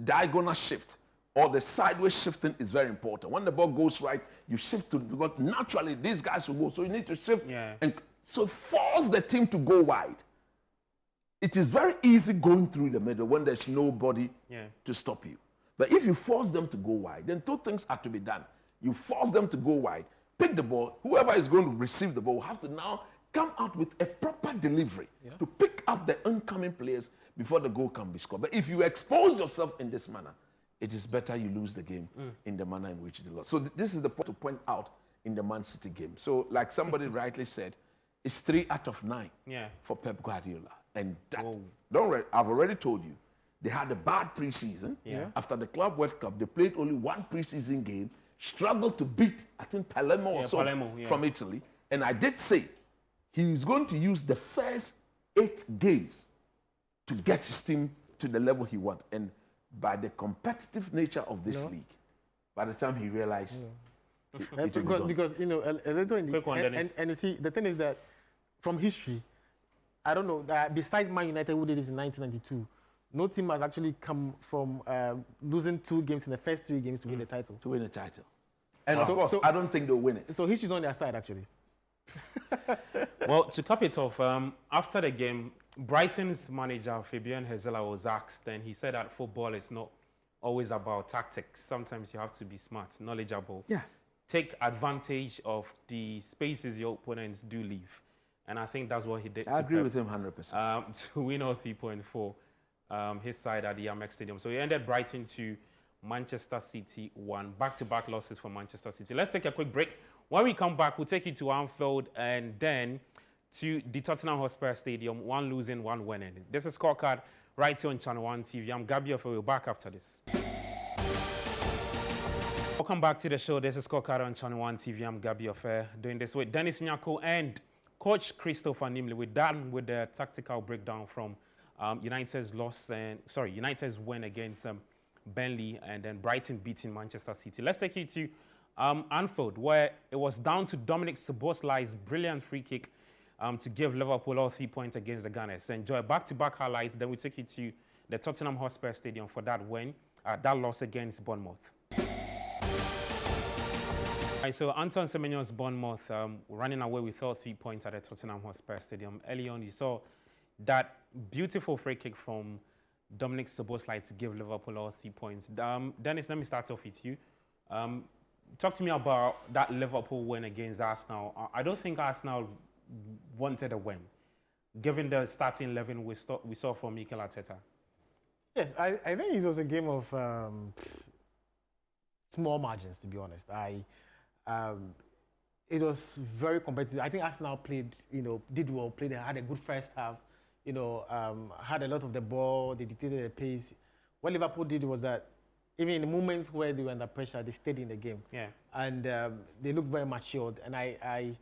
diagonal shift or the sideways shifting is very important. When the ball goes right, you shift to, because naturally these guys will go. So you need to shift. Yeah. And so force the team to go wide. It is very easy going through the middle when there's nobody to stop you. But if you force them to go wide, then two things have to be done. You force them to go wide, pick the ball. Whoever is going to receive the ball will have to now come out with a proper delivery to pick up the oncoming players before the goal can be scored. But if you expose yourself in this manner, it is better you lose the game in the manner in which they lost. So this is the point to point out in the Man City game. So like somebody rightly said, it's 3 out of 9 for Pep Guardiola. And that, I've already told you, they had a bad preseason. After the Club World Cup, they played only one preseason game, struggled to beat, I think, Palermo or so from Italy. And I did say he's going to use the first 8 games to get his team to the level he wants. And by the competitive nature of this league, by the time he realized, because you know, a little in the, and you see, the thing is that from history, I don't know, besides Man United, who did this in 1992, no team has actually come from losing 2 games in the first 3 games to win the title. To win the title. And of course, I don't think they'll win it. So history's on their side, actually. Well, to cap it off, after the game, Brighton's manager, Fabian Hezela, was asked, and he said that football is not always about tactics. Sometimes you have to be smart, knowledgeable. Take advantage of the spaces your opponents do leave. And I think that's what he did. I agree with him 100%. To win all 3.4, his side at the Amex Stadium. So he ended Brighton to Manchester City 1. Back-to-back losses for Manchester City. Let's take a quick break. When we come back, we'll take you to Anfield and then to the Tottenham Hotspur Stadium. 1 losing, 1 winning. This is Scorecard right here on Channel 1 TV. I'm Gabi Ofe. We're back after this. Welcome back to the show. This is Scorecard on Channel 1 TV. I'm Gabi Ofe. Doing this with Dennis Nyako and Coach Christopher Nimley. We're done with the tactical breakdown from United's win against Burnley and then Brighton beating Manchester City. Let's take you to Anfield, where it was down to Dominic Szoboszlai's brilliant free kick to give Liverpool all 3 points against the Gunners. Enjoy back-to-back highlights. Then we take you to the Tottenham Hotspur Stadium for that win, that loss against Bournemouth. Right, so Anton Semenyo's Bournemouth running away with all 3 points at the Tottenham Hotspur Stadium. Early on, you saw that beautiful free kick from Dominic Szoboszlai to give Liverpool all 3 points. Dennis, let me start off with you. Talk to me about that Liverpool win against Arsenal. I don't think Arsenal wanted a win, given the starting 11 we saw from Mikel Arteta. Yes, I think it was a game of small margins, to be honest. It was very competitive. I think Arsenal did well, had a good first half, had a lot of the ball, they dictated the pace. What Liverpool did was that even in the moments where they were under pressure, they stayed in the game. And they looked very matured. And I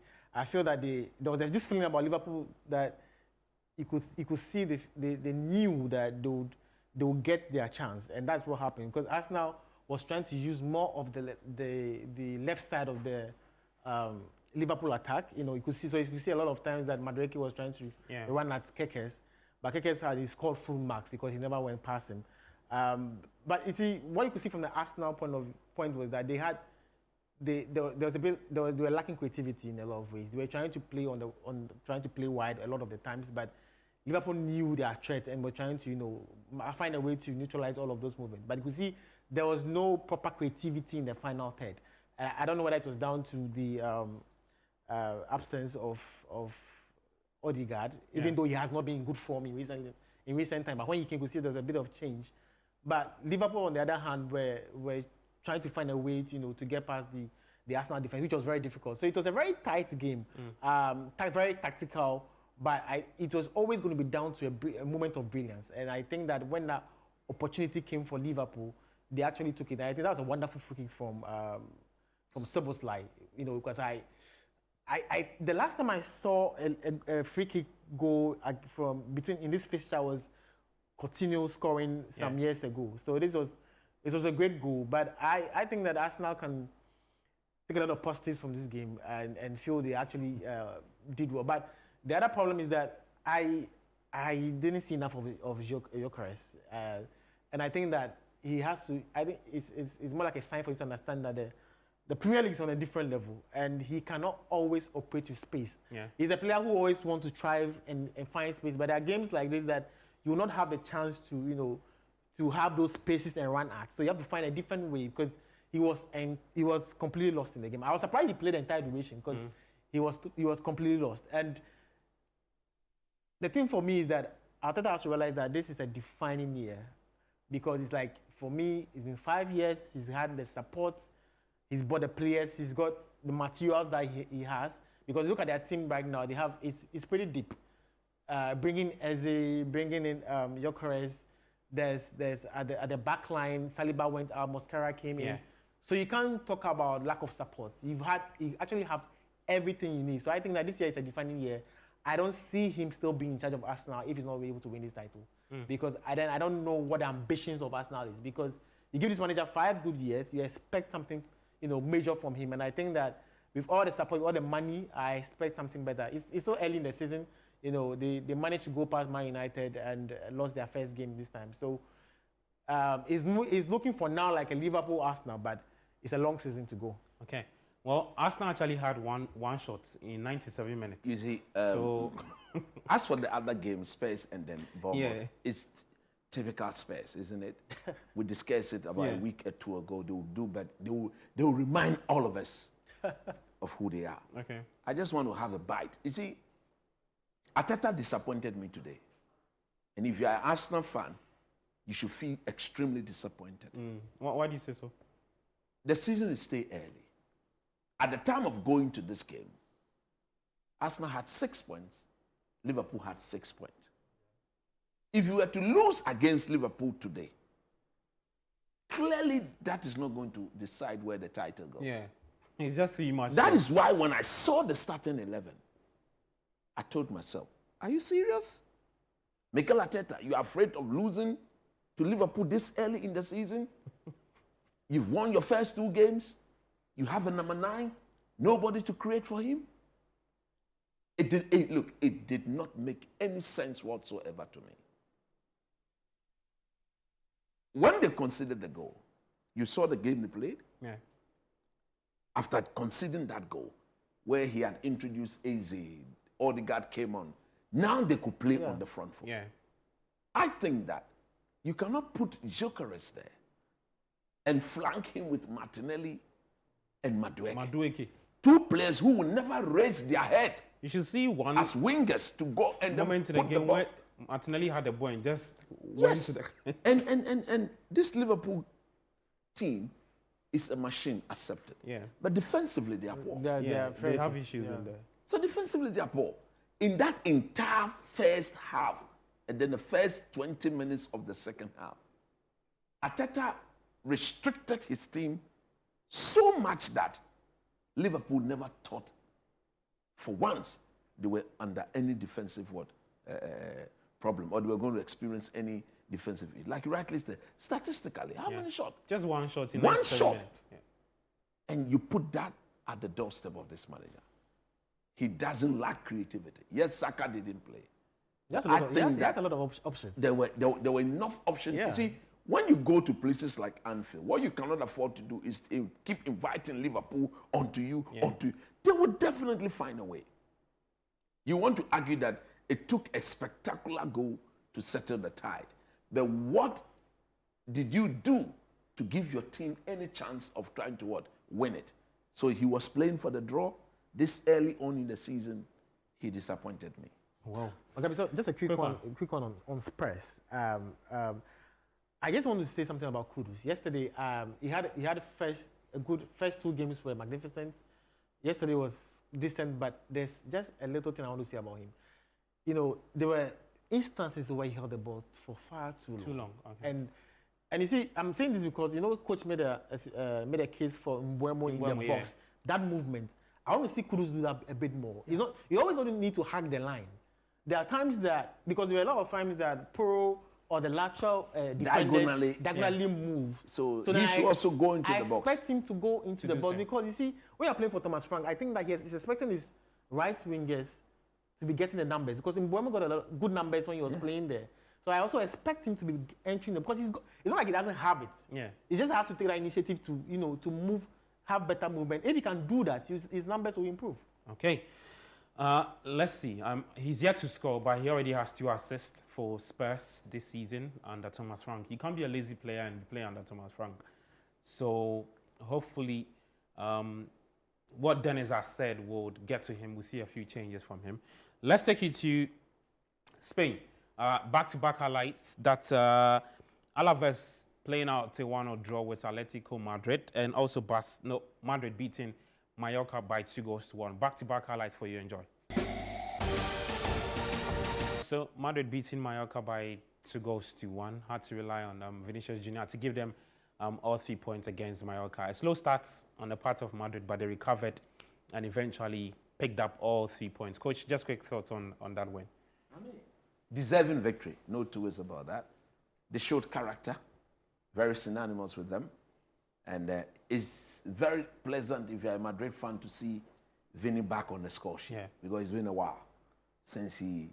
feel that there was this feeling about Liverpool that you could see they knew that they would get their chance. And that's what happened. Because Arsenal was trying to use more of the left side of the Liverpool attack. You could see a lot of times that Madueke was trying to run at Kekes. But Kekes had scored full marks because he never went past him. But you see, what you could see from the Arsenal point was that there were lacking creativity in a lot of ways. They were trying to play trying to play wide a lot of the times, but Liverpool knew their threat and were trying to find a way to neutralize all of those movements. But you could see there was no proper creativity in the final third. I don't know whether it was down to the absence of Odegaard, even though he has not been in good form in recent time. But when he came, you could see there was a bit of change. But Liverpool, on the other hand, were trying to find a way to get past the Arsenal defense, which was very difficult. So it was a very tight game, very tactical, but it was always going to be down to a moment of brilliance. And I think that when that opportunity came for Liverpool, they actually took it. And I think that was a wonderful free kick from Szoboszlai, because the last time I saw a free kick go in this fixture was Coutinho scoring some years ago. So this was a great goal. But I think that Arsenal can take a lot of positives from this game and feel they actually did well. But the other problem is that I didn't see enough of Gyökeres. And I think that he has to. I think it's more like a sign for him to understand that the Premier League is on a different level, and he cannot always operate with space. Yeah. He's a player who always wants to thrive and find space, but there are games like this that you will not have the chance to have those spaces and run at. So you have to find a different way, because he was completely lost in the game. I was surprised he played the entire duration, because he was completely lost. And the thing for me is that Arteta has to realize that this is a defining year, because it's like, for me, it's been 5 years. He's had the support. He's bought the players. He's got the materials that he has. Because look at their team right now. It's pretty deep. Bringing Eze, bringing in Gyökeres. There's at the back line, Saliba went out, Mosquera came in. So you can't talk about lack of support. You actually have everything you need. So I think that this year is a defining year. I don't see him still being in charge of Arsenal if he's not able to win this title. Because I don't know what the ambitions of Arsenal is. Because you give this manager 5 good years, you expect something major from him. And I think that with all the support, all the money, I expect something better. It's still early in the season. They managed to go past Man United and lost their first game this time. So it's looking for now like a Liverpool Arsenal, but it's a long season to go. Okay. Well, Arsenal actually had one shot in 97 minutes. You see, as for the other games, Spurs and then Bournemouth, it's typical Spurs, isn't it? We discussed it about a week or two ago. They will do, but they will remind all of us of who they are. Okay. I just want to have a bite. You see, Arteta disappointed me today. And if you are an Arsenal fan, you should feel extremely disappointed. Why do you say so? The season is still early. At the time of going to this game, Arsenal had 6 points. Liverpool had 6 points. If you were to lose against Liverpool today, clearly that is not going to decide where the title goes. Yeah, it's just too much. That is why when I saw the starting 11, I told myself, are you serious? Mikel Arteta, you are afraid of losing to Liverpool this early in the season? You've won your first 2 games. You have a number 9. Nobody to create for him. It did not make any sense whatsoever to me. When they conceded the goal, you saw the game they played? Yeah. After conceding that goal, where he had introduced Eze, Odegaard came on. Now they could play on the front foot. Yeah. I think that you cannot put Gyökeres there and flank him with Martinelli and Madueke. 2 players who will never raise their head. You should see one as wingers to go and moment in the game where Martinelli had the ball and just went to the and this Liverpool team is a machine, accepted. Yeah. But defensively they are poor. They have issues in there. So defensively they are poor. In that entire first half and then the first 20 minutes of the second half, Arteta restricted his team so much that Liverpool never thought for once they were under any defensive problem, or they were going to experience any defensive. Like you rightly said, statistically, how many shots? Just 1 shot in 97 minutes. Yeah. And you put that at the doorstep of this manager. He doesn't lack creativity. Yes, Saka didn't play. That's a lot of options. There were enough options. Yeah. You see, when you go to places like Anfield, what you cannot afford to do is to keep inviting Liverpool onto you, onto you. They will definitely find a way. You want to argue that it took a spectacular goal to settle the tide. But what did you do to give your team any chance of trying to what? Win it? So he was playing for the draw. This early on in the season, he disappointed me. Wow. Okay, so just a quick one on Spurs. I just want to say something about Kudus. Yesterday, he had a good first 2 games were magnificent. Yesterday was decent, but there's just a little thing I want to say about him. You know, there were instances where he held the ball for far too long. Okay. And you see, I'm saying this because you know, coach made a case for Mbeumo in the box. That movement, I want to see Kudus do that a bit more. He's not. You always don't need to hug the line. There are times that because there are a lot of times that Pro or the lateral diagonally move. So he should also go into the box. I expect him to go into the box because you see, when you're playing for Thomas Frank, I think that he's expecting his right wingers to be getting the numbers because Mbeumo got a lot of good numbers when he was playing there. So I also expect him to be entering them because it's not like he doesn't have it. Yeah. He just has to take that initiative to to move, have better movement. If he can do that, his numbers will improve. Okay. Let's see. He's yet to score, but he already has 2 assists for Spurs this season under Thomas Frank. You can't be a lazy player and play under Thomas Frank. So hopefully, what Dennis has said will get to him. We'll see a few changes from him. Let's take you to Spain. Back-to-back highlights that Alaves playing out a 1-0 draw with Atletico Madrid, and also Madrid beating Mallorca by 2-1. Back-to-back highlights for you. Enjoy. So Madrid beating Mallorca by 2-1. Had to rely on Vinicius Junior to give them all 3 points against Mallorca. A slow start on the part of Madrid, but they recovered and eventually picked up all 3 points. Coach, just quick thoughts on that win. Deserving victory, no two ways about that. They showed character, very synonymous with them. And it's very pleasant if you're a Madrid fan to see Vinny back on the score sheet. Because it's been a while since he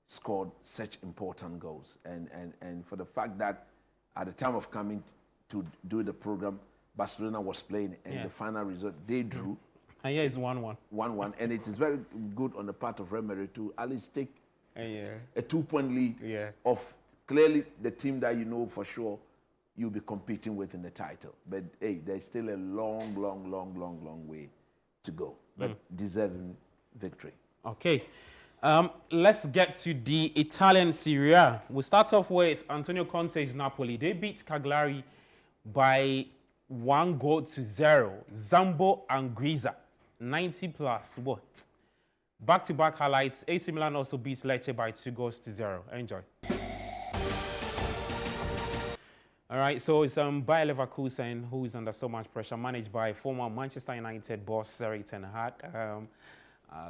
scored such important goals. And for the fact that at the time of coming to do the program, Barcelona was playing and the final result, they drew. And it's 1-1. 1-1. And it is very good on the part of Remery to at least take a 2-point lead of clearly the team that you know for sure you'll be competing with in the title. But hey, there's still a long way to go. But deserving victory. Okay. Let's get to the Italian Serie A. We'll start off with Antonio Conte's Napoli. They beat Cagliari by 1-0. Zambo and Griza, 90 plus what? Back-to-back highlights. AC Milan also beats Lecce by 2-0. Enjoy. All right, so it's Bayer Leverkusen, who is under so much pressure, managed by former Manchester United boss Erik ten Hag.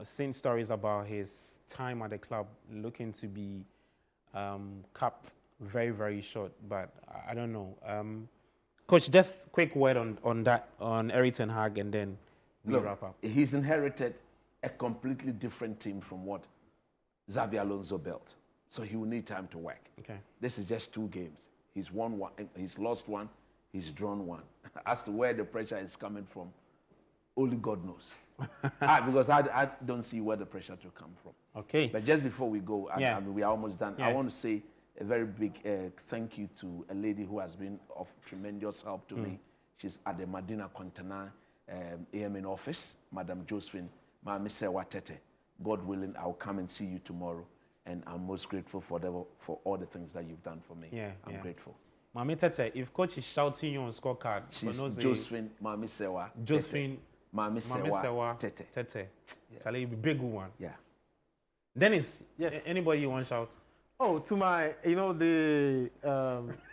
Seen stories about his time at the club looking to be capped very, very short, but I don't know. Coach, just quick word on Erik ten Hag, and then we wrap up. He's inherited a completely different team from what Xabi Alonso built. So he will need time to work. Okay. This is just 2 games. He's won 1, he's lost 1, he's drawn 1. As to where the pressure is coming from, only God knows. Because I don't see where the pressure to come from. Okay. But just before we go, I mean, we are almost done. I want to say a very big thank you to a lady who has been of tremendous help to me. She's at the Medina Continent AMN office, Madam Josephine Mami Sewa Tete. God willing, I'll come and see you tomorrow. And I'm most grateful for all the things that you've done for me. I'm grateful. Mami Tete, if coach is shouting you on scorecard, she's Josephine Mami Sewa. Josephine Mami Sewa Tete. Tell you, big one. Yeah. Dennis, anybody you want to shout? Oh, to my, the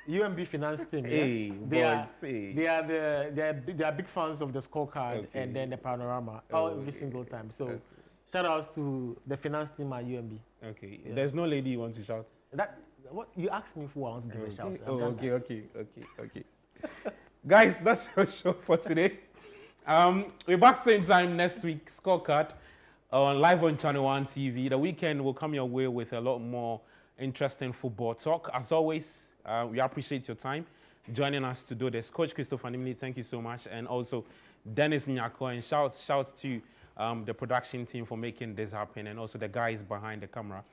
UMB finance team. They are big fans of the scorecard and then the panorama every single time. So shout outs to the finance team at UMB. Okay. There's no lady you want to shout? What you asked me who I want to give a shout. Okay. Guys, that's your show for today. We're back same time next week. Scorecard live on Channel 1 TV. The weekend will come your way with a lot more interesting football talk. As always, we appreciate your time joining us to do this. Coach Christopher Nimley, thank you so much. And also Dennis Nyako, and shouts to the production team for making this happen, and also the guys behind the camera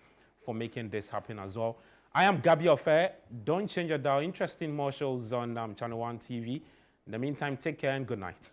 for making this happen as well. I am Gabi Ofe. Don't change your dial. Interesting more shows on Channel 1 TV. In the meantime, take care and good night.